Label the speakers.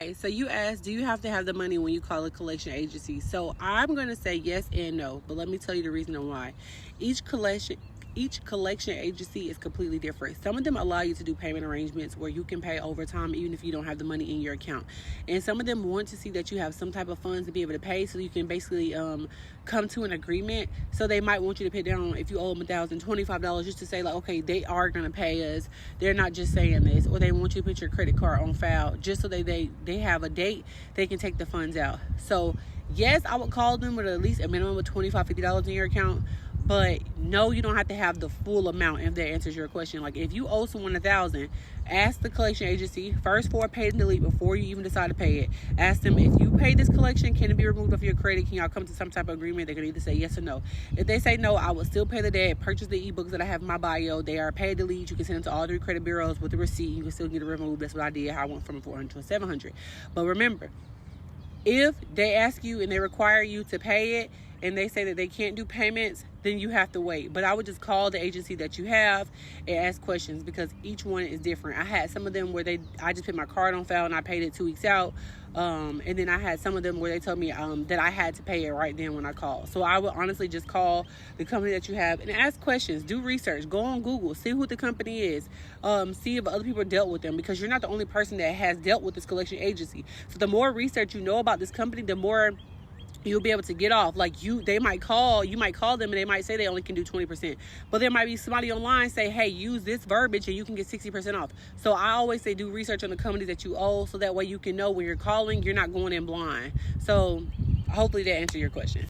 Speaker 1: Okay, so you asked, do you have to have the money when you call a collection agency? So I'm going to say yes and no, but let me tell you the reason why. Each collection agency is completely different. Some of them allow you to do payment arrangements where you can pay over time even if you don't have the money in your account. And some of them want to see that you have some type of funds to be able to pay, so you can basically come to an agreement. So they might want you to pay down, if you owe them $1,025, just to say like, okay, they are going to pay us. They're not just saying this. Or they want you to put your credit card on file just so they have a date they can take the funds out. So yes, I would call them with at least a minimum of $25-50 in your account. But no, you don't have to have the full amount if that answers your question. Like if you owe someone $1,000, ask the collection agency first for a pay and delete before you even decide to pay it. Ask them, if you pay this collection, can it be removed off your credit? Can y'all come to some type of agreement? They can either say yes or no. If they say no, I will still pay the debt, purchase the ebooks that I have in my bio. They are pay and delete. You can send them to all 3 credit bureaus with the receipt. You can still get it removed. That's what I did. How I went from 400 to 700. But remember, if they ask you and they require you to pay it and they say that they can't do payments, then you have to wait. But I would just call the agency that you have and ask questions, because each one is different. I had some of them where I just put my card on file and I paid it 2 weeks out. And then I had some of them where they told me that I had to pay it right then when I called. So I would honestly just call the company that you have and ask questions, do research, go on Google, see who the company is, see if other people dealt with them, because you're not the only person that has dealt with this collection agency. So the more research you know about this company, the more you'll be able to get off. Like you might call them and they might say they only can do 20%, but there might be somebody online say, hey, use this verbiage and you can get 60% off. So I always say do research on the companies that you owe, so that way you can know when you're calling, you're not going in blind. So hopefully that answered your question.